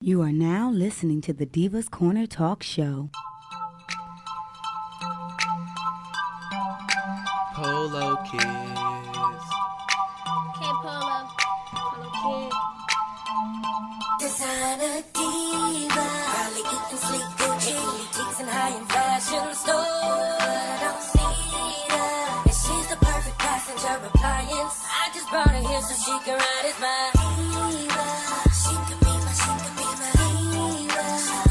You are now listening to the Divas Corner Talk Show. Polo kids. Can't polo. Polo kid. Designer diva, probably eating sleep Gucci, boutiques and high-end fashion store. I don't see her, and she's the perfect passenger appliance. I just brought her here so she can ride as my diva. She could be my, she could be my diva.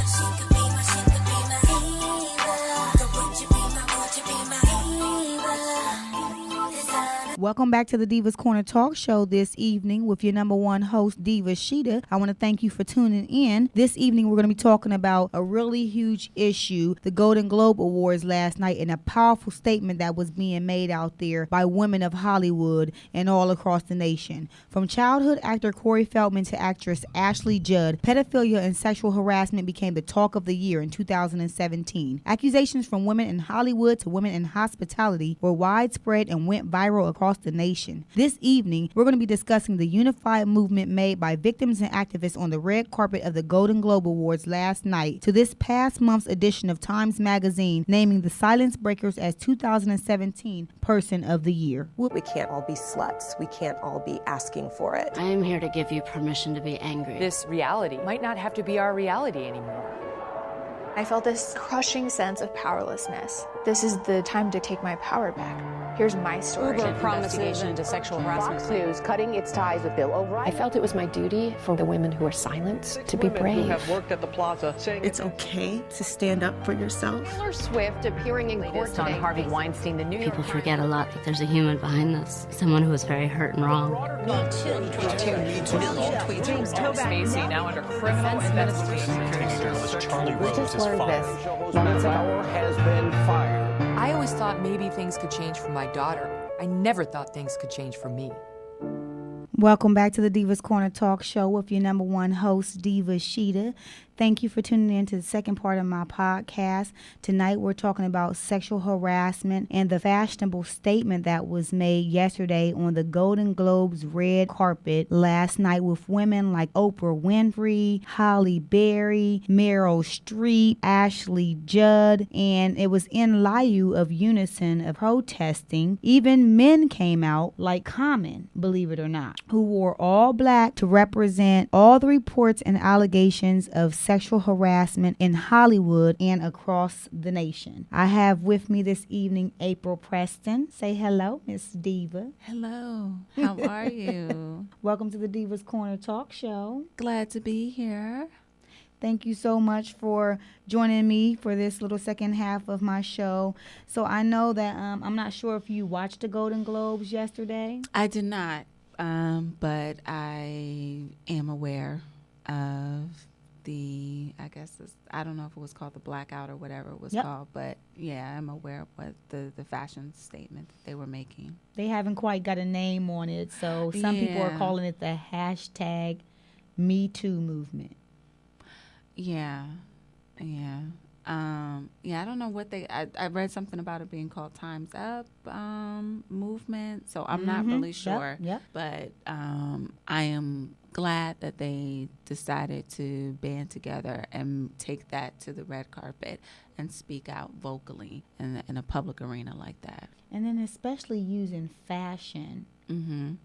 She could be my, she could be my diva. So would you be my, would you be my diva? Designer. Welcome back to the Divas Corner Talk Show this evening with your number one host, Diva Sheeta. I want to thank you for tuning in. This evening, we're going to be talking about a really huge issue, the Golden Globe Awards last night, and a powerful statement that was being made out there by women of Hollywood and all across the nation. From childhood actor Corey Feldman to actress Ashley Judd, pedophilia and sexual harassment became the talk of the year in 2017. Accusations from women in Hollywood to women in hospitality were widespread and went viral across the nation. This evening, we're going to be discussing the unified movement made by victims and activists on the red carpet of the Golden Globe Awards last night to this past month's edition of Times Magazine naming the Silence Breakers as 2017 Person of the Year. We can't all be sluts. We can't all be asking for it. I am here to give you permission to be angry. This reality might not have to be our reality anymore. I felt this crushing sense of powerlessness. This is the time to take my power back. Here's my story. Uber investigation into sexual harassment. Fox News cutting its ties with Bill O'Reilly. I felt it was my duty for the women who were silenced to be brave. Who have worked at the plaza saying it's okay to stand up for yourself. Taylor Swift appearing in court today. On Harvey Weinstein, the New York People forget a lot that there's a human behind this, someone who was very hurt and wrong. James Spacey now under criminal investigation. We just learned this moments ago. has been fired. I always thought maybe things could change for my daughter. I never thought things could change for me. Welcome back to the Divas Corner Talk Show with your number one host, Diva Sheeta. Thank you for tuning in to the second part of my podcast. Tonight we're talking about sexual harassment and the fashionable statement that was made yesterday on the Golden Globes red carpet last night with women like Oprah Winfrey, Halle Berry, Meryl Streep, Ashley Judd, and it was in lieu of unison of protesting. Even men came out like Common, believe it or not, who wore all black to represent all the reports and allegations of sexual harassment in Hollywood and across the nation. I have with me this evening April Preston. Say hello, Miss Diva. Hello. How are you? Welcome to the Divas Corner Talk Show. Glad to be here. Thank you so much for joining me for this little second half of my show. So I know that I'm not sure if you watched the Golden Globes yesterday. I did not, but I am aware of I don't know if it was called the blackout or whatever it was called, but yeah, I'm aware of what the fashion statement that they were making. They haven't quite got a name on it, so some people are calling it the hashtag Me Too movement. Yeah. I don't know what I read something about it being called Time's Up movement, so I'm not really sure. Yep. But I am glad that they decided to band together and take that to the red carpet and speak out vocally in a public arena like that. And then especially using fashion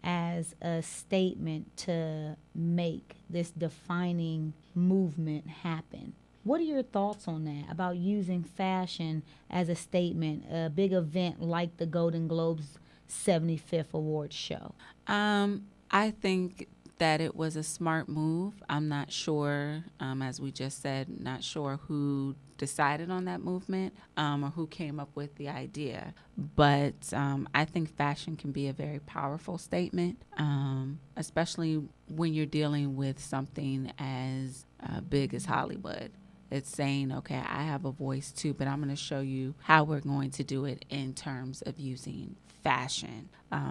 as a statement to make this defining movement happen. What are your thoughts on that, about using fashion as a statement, a big event like the Golden Globes 75th Awards show? I think that it was a smart move. I'm not sure, as we just said, not sure who decided on that movement or who came up with the idea. But I think fashion can be a very powerful statement, especially when you're dealing with something as big as Hollywood. It's saying, okay, I have a voice too, but I'm going to show you how we're going to do it in terms of using fashion,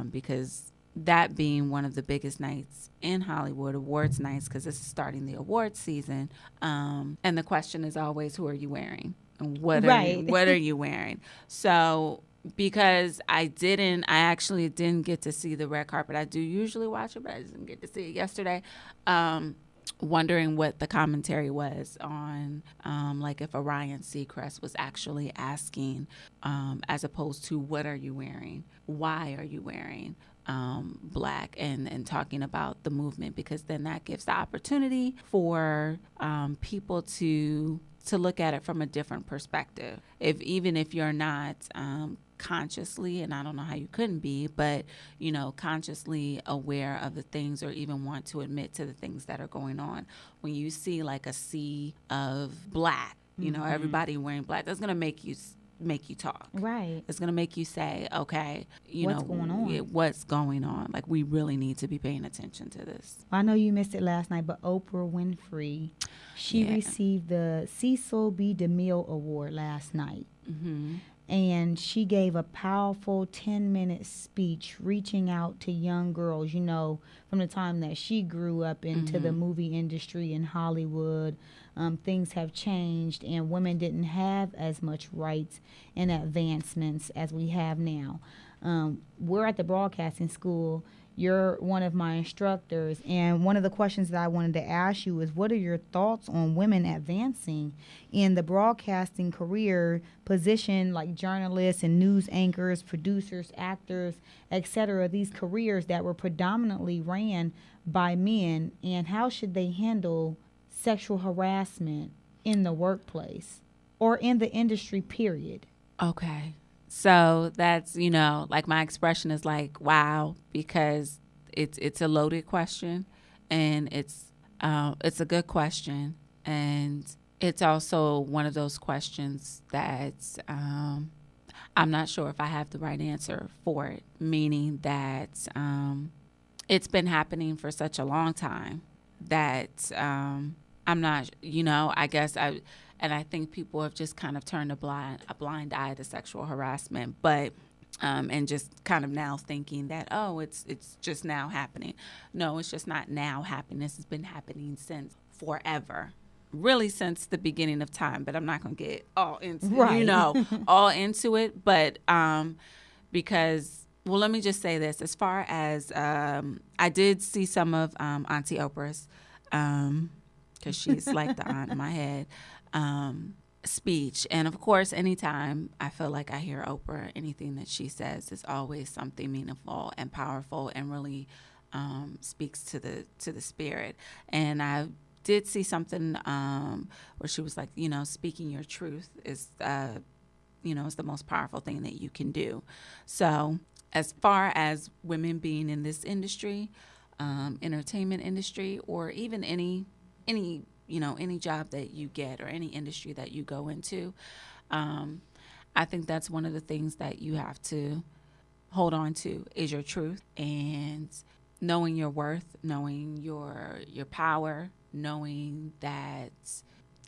because that being one of the biggest nights in Hollywood, awards nights, because this is starting the awards season. And the question is always, who are you wearing? And what are you wearing? So because I actually didn't get to see the red carpet. I do usually watch it, but I didn't get to see it yesterday. wondering what the commentary was on, like if Ryan Seacrest was actually asking, as opposed to what are you wearing? Why are you wearing black, and talking about the movement, because then that gives the opportunity for people to look at it from a different perspective. Even if you're not consciously, and I don't know how you couldn't be, but consciously aware of the things, or even want to admit to the things that are going on. When you see like a sea of black, everybody wearing black, that's gonna make you talk. Right. It's gonna make you say, okay, what's going on? What's going on? Like, we really need to be paying attention to this. I know you missed it last night, but Oprah Winfrey, she received the Cecil B. DeMille Award last night. Mm-hmm. And she gave a powerful 10-minute speech reaching out to young girls, from the time that she grew up into the movie industry in Hollywood. Things have changed, and women didn't have as much rights and advancements as we have now. We're at the broadcasting school. You're one of my instructors, and one of the questions that I wanted to ask you is, what are your thoughts on women advancing in the broadcasting career position, like journalists and news anchors, producers, actors, etc., these careers that were predominantly ran by men, and how should they handle sexual harassment in the workplace or in the industry, period? Okay. So that's, like, my expression is like, wow, because it's a loaded question, and it's a good question. And it's also one of those questions that I'm not sure if I have the right answer for it, meaning that it's been happening for such a long time that I'm not, I guess I think people have just kind of turned a blind eye to sexual harassment, but and just kind of now thinking that, oh, it's just now happening. No, it's just not now happening. This has been happening since forever, really since the beginning of time. But I'm not going to get all into all into it. But because, well, let me just say this: as far as I did see some of Auntie Oprah's, because she's like the aunt in my head. Speech. And of course, anytime I feel like I hear Oprah, anything that she says is always something meaningful and powerful, and really speaks to the spirit. And I did see something where she was like, speaking your truth is is the most powerful thing that you can do. So as far as women being in this industry, entertainment industry, or even any job that you get, or any industry that you go into, I think that's one of the things that you have to hold on to is your truth, and knowing your worth, knowing your power, knowing that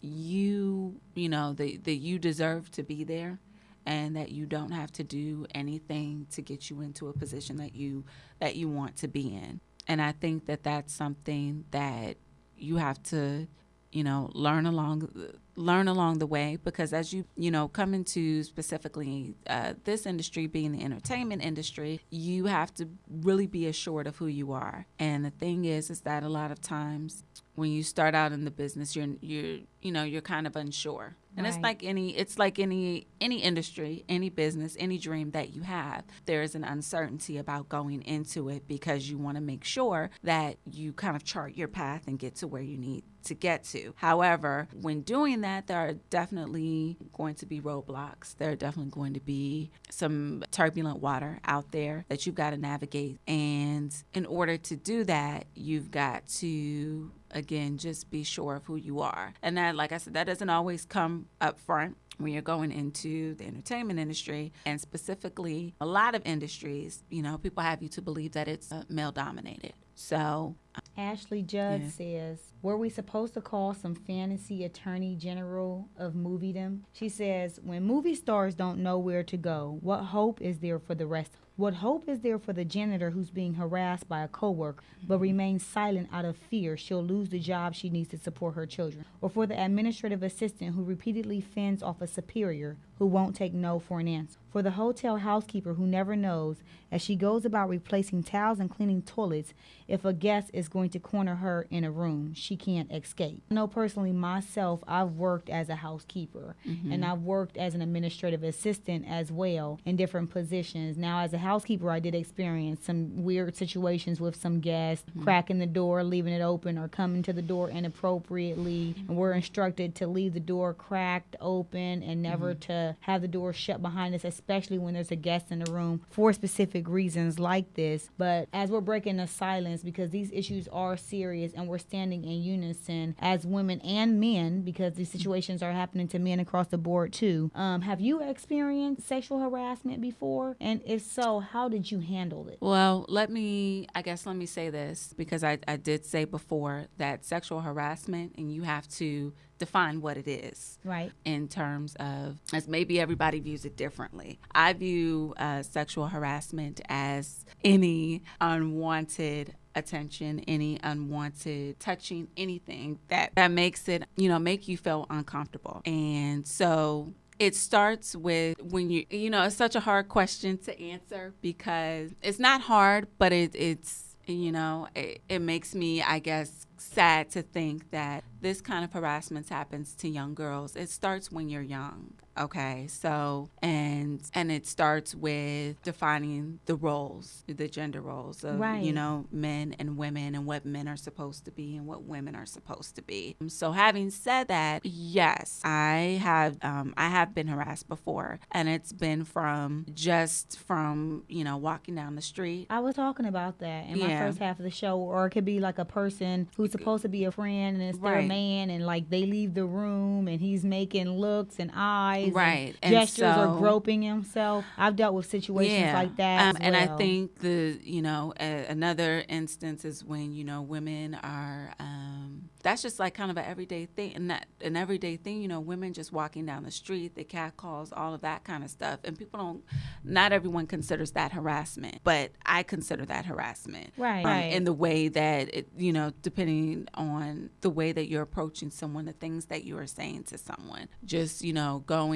that you deserve to be there, and that you don't have to do anything to get you into a position that you want to be in. And I think that that's something that you have to learn along the way, because as you come into specifically this industry, being the entertainment industry, you have to really be assured of who you are. And the thing is that a lot of times when you start out in the business, you're kind of unsure. And right. It's like any industry, any business, any dream that you have. There is an uncertainty about going into it, because you want to make sure that you kind of chart your path and get to where you need to get to. However, when doing that, there are definitely going to be roadblocks. There are definitely going to be some turbulent water out there that you've got to navigate. And in order to do that, you've got to, again, just be sure of who you are. And that, like I said, that doesn't always come up front when you're going into the entertainment industry, and specifically a lot of industries, people have you to believe that it's male dominated. So Ashley Judd says, were we supposed to call some fantasy attorney general of moviedom? She says, when movie stars don't know where to go, what hope is there for the rest What hope is there for the janitor who's being harassed by a coworker but remains silent out of fear she'll lose the job she needs to support her children? Or for the administrative assistant who repeatedly fends off a superior who won't take no for an answer? For the hotel housekeeper who never knows, as she goes about replacing towels and cleaning toilets, if a guest is going to corner her in a room she can't escape. I know personally myself, I've worked as a housekeeper and I've worked as an administrative assistant as well in different positions. Now, as a housekeeper, I did experience some weird situations with some guests cracking the door, leaving it open, or coming to the door inappropriately. And we're instructed to leave the door cracked open and never to have the door shut behind us, especially when there's a guest in the room, for specific reasons like this. But as we're breaking the silence, because these issues are serious and we're standing in unison as women and men, because these situations are happening to men across the board too. Have you experienced sexual harassment before? And if so, how did you handle it? Well, let me say this, because I did say before that sexual harassment, and you have to define what it is. Right. In terms of, as maybe everybody views it differently. I view sexual harassment as any unwanted attention, any unwanted touching, anything that makes it, make you feel uncomfortable. And so it starts with when it's such a hard question to answer, because it's not hard, but it makes me, I guess, sad to think that this kind of harassment happens to young girls. It starts when you're young. Okay, so and it starts with defining the roles, the gender roles of men and women, and what men are supposed to be and what women are supposed to be. So having said that, yes, I have been harassed before, and it's been from walking down the street. I was talking about that in my first half of the show, or it could be like a person who's supposed to be a friend and it's their man, and like they leave the room and he's making looks and eyes. Right. And gestures or groping himself. I've dealt with situations like that. And I think another instance is when, women are, that's just like kind of an everyday thing. And an everyday thing, women just walking down the street, the catcalls, all of that kind of stuff. And not everyone considers that harassment, but I consider that harassment. Right. In the way that, depending on the way that you're approaching someone, the things that you are saying to someone, just, going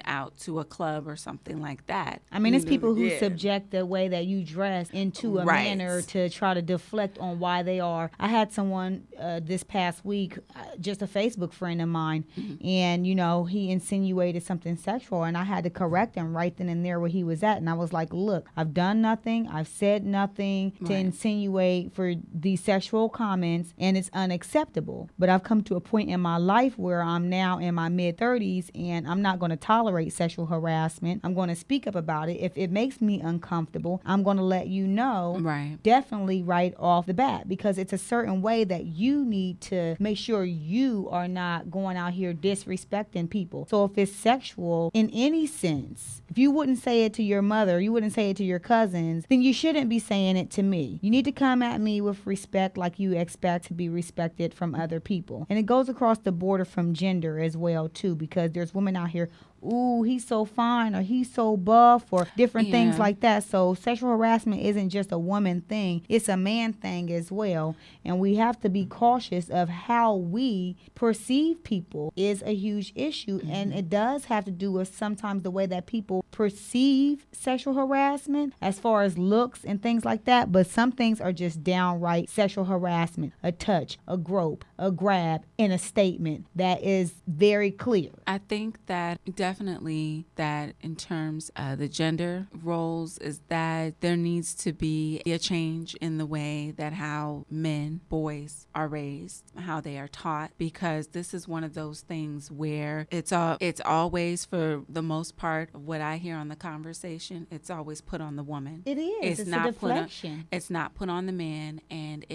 out to a club or something like that. I mean, it's people who subject the way that you dress into a manner to try to deflect on why they are. I had someone this past week, just a Facebook friend of mine, and, he insinuated something sexual, and I had to correct him right then and there where he was at. And I was like, look, I've done nothing. I've said nothing to insinuate for these sexual comments, and it's unacceptable. But I've come to a point in my life where I'm now in my mid-30s, and I'm not going to tolerate sexual harassment. I'm going to speak up about it. If it makes me uncomfortable, I'm going to let you know, definitely right off the bat, because it's a certain way that you need to make sure you are not going out here disrespecting people. So if it's sexual in any sense, if you wouldn't say it to your mother, you wouldn't say it to your cousins, then you shouldn't be saying it to me. You need to come at me with respect like you expect to be respected from other people. And it goes across the border from gender as well, too, because there's women out here, ooh, he's so fine, or he's so buff, or different things like that. So sexual harassment isn't just a woman thing. It's a man thing as well. And we have to be cautious of how we perceive people is a huge issue. And it does have to do with sometimes the way that people perceive sexual harassment as far as looks and things like that. But some things are just downright sexual harassment. A touch, a grope, a grab, and a statement that is very clear. I think that definitely that in terms of the gender roles is that there needs to be a change in the way that how men, boys are raised, how they are taught, because this is one of those things where it's always, for the most part of what I hear on the conversation, it's always put on the woman. It is. It's not a deflection. It's not put on the man, and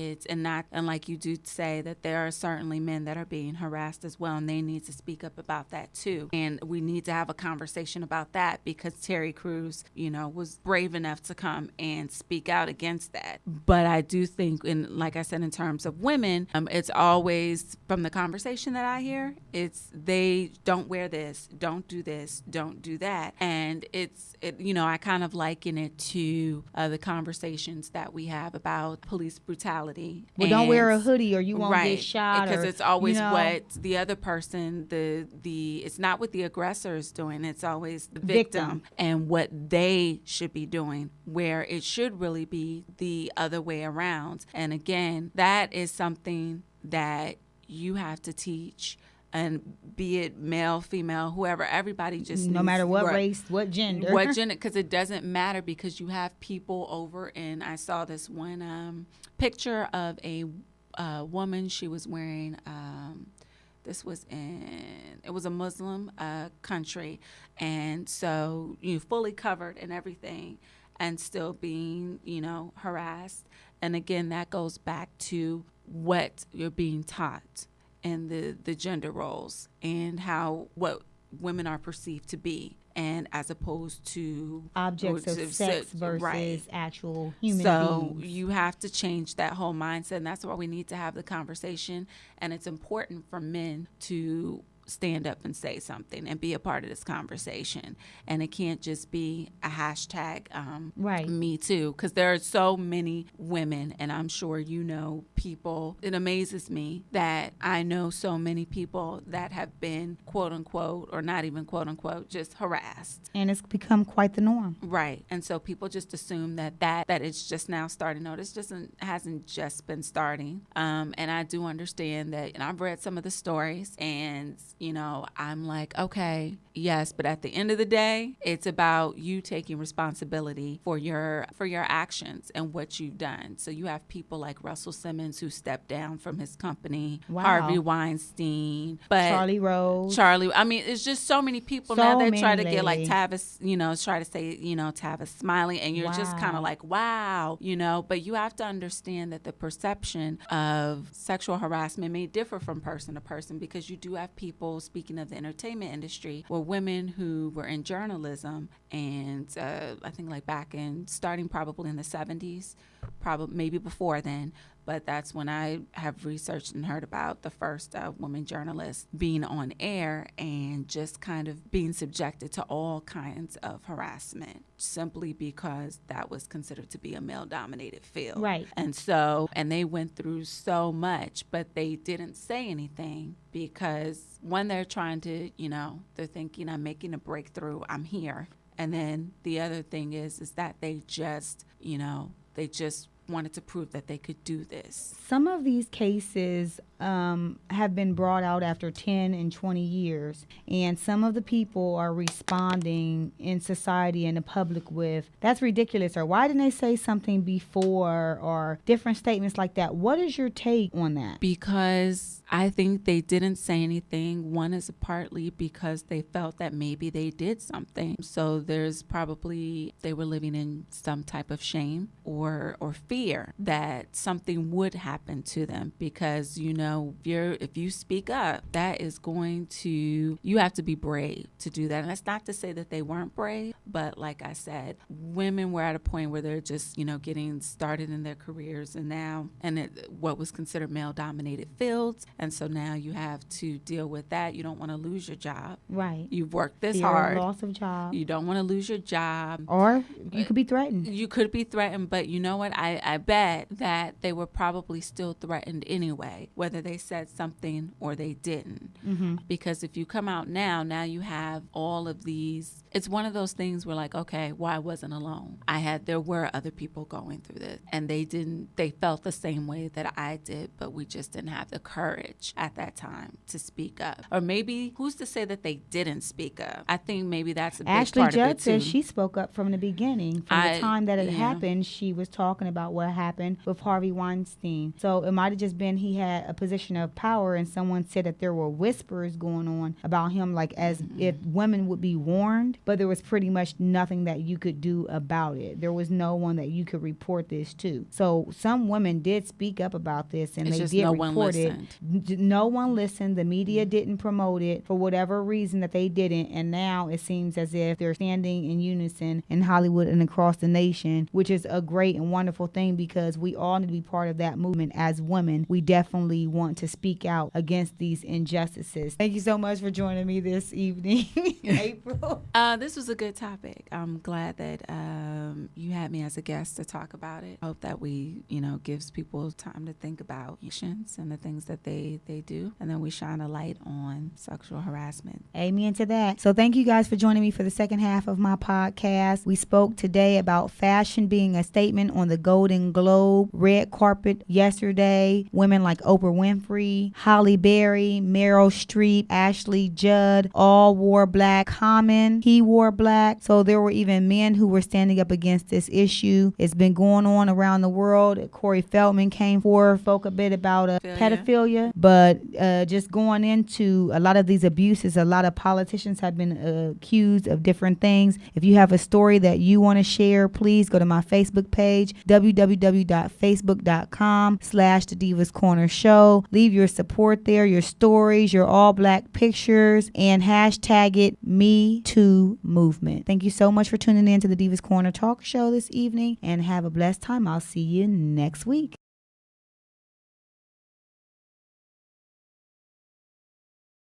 like you do say that there are certainly men that are being harassed as well, and they need to speak up about that too. And we need need to have a conversation about that, because Terry Crews, was brave enough to come and speak out against that. But I do think, like I said, in terms of women, it's always, from the conversation that I hear, it's they don't wear this, don't do this, don't do that. And I kind of liken it to the conversations that we have about police brutality. Well, don't wear a hoodie or you won't get shot. Because it's always what the other person, it's not what the aggressor is doing. It's always the victim and what they should be doing, where it should really be the other way around. And again, that is something that you have to teach. And be it male, female, whoever, everybody just no matter what race, what gender, because it doesn't matter, because you have people over, and I saw this one picture of a woman. She was wearing it was a Muslim country, and so fully covered and everything, and still being harassed. And again, that goes back to what you're being taught, and the gender roles, and what women are perceived to be, and as opposed to objects of sex versus actual human beings. So beings. you have to change that whole mindset, and that's why we need to have the conversation. And it's important for men to stand up and say something and be a part of this conversation. And it can't just be a hashtag me too, because there are so many women, and I'm sure people, it amazes me that I know so many people that have been quote unquote, or not even quote unquote, just harassed. And it's become quite the norm. Right. And so people just assume that it's just now starting. No, this hasn't just been starting. And I do understand that, and I've read some of the stories, and I'm like, okay, yes, but at the end of the day, it's about you taking responsibility for your actions and what you've done. So you have people like Russell Simmons, who stepped down from his company, Harvey Weinstein, but Charlie Rose. I mean, it's just so many people now that try to get like Tavis, try to say, Tavis Smiley, and you're just kind of like, wow, but you have to understand that the perception of sexual harassment may differ from person to person, because you do have people, speaking of the entertainment industry, were women who were in journalism, and I think like back in, starting probably in the 70s, probably maybe before then, but that's when I have researched and heard about the first woman journalist being on air and just kind of being subjected to all kinds of harassment, simply because that was considered to be a male-dominated field. Right. And they went through so much, but they didn't say anything, because when they're trying to, they're thinking, I'm making a breakthrough, I'm here. And then the other thing is that they just wanted to prove that they could do this. Some of these cases have been brought out after 10 and 20 years, and some of the people are responding in society and the public with, that's ridiculous, or why didn't they say something before, or different statements like that. What is your take on that? Because I think they didn't say anything. One is partly because they felt that maybe they did something. So there's probably, they were living in some type of shame or fear that something would happen to them, because if you speak up, that is going to, you have to be brave to do that. And that's not to say that they weren't brave, but like I said, women were at a point where they're just getting started in their careers, and what was considered male-dominated fields. And so now you have to deal with that. You don't want to lose your job. Right. You've worked this fear hard. Of loss of job. You don't want to lose your job. Or you could be threatened. You could be threatened, but you know what? I bet that they were probably still threatened anyway, whether they said something or they didn't. Mm-hmm. Because if you come out now you have all of these. It's one of those things where like, okay, well, I wasn't alone. There were other people going through this, and they felt the same way that I did, but we just didn't have the courage at that time to speak up. Or maybe, who's to say that they didn't speak up? I think maybe that's a big Ashley part Judd of it too. says she spoke up from the beginning. From the time that it happened, she was talking about what happened with Harvey Weinstein. So it might have just been he had a position of power, and someone said that there were whispers going on about him, like as if women would be warned, but there was pretty much nothing that you could do about it. There was no one that you could report this to. So some women did speak up about this, and they did report it. no one listened. The media didn't promote it for whatever reason that they didn't. And now it seems as if they're standing in unison in Hollywood and across the nation, which is a great and wonderful thing because we all need to be part of that movement. As women, we definitely want to speak out against these injustices. Thank you so much for joining me this evening, April. This was a good topic. I'm glad that you had me as a guest to talk about it. I hope that we, gives people time to think about actions and the things that they do, and then we shine a light on sexual harassment. Amen to that. So thank you guys for joining me for the second half of my podcast. We spoke today about fashion being a statement on the Golden Globe red carpet yesterday. Women like Oprah Winfrey, Halle Berry, Meryl Streep, Ashley Judd all wore black. Common, he wore black. So there were even men who were standing up against this issue. It's been going on around the world. Corey Feldman came forward, spoke a bit about pedophilia, but just going into a lot of these abuses, a lot of politicians have been accused of different things. If you have a story that you want to share, please go to my Facebook page, www.facebook.com/The Divas Corner Show. Leave your support there, your stories, your all black pictures, and hashtag it Me Too Movement. Thank you so much for tuning in to the Divas Corner Talk Show this evening, and have a blessed time. I'll see you next week.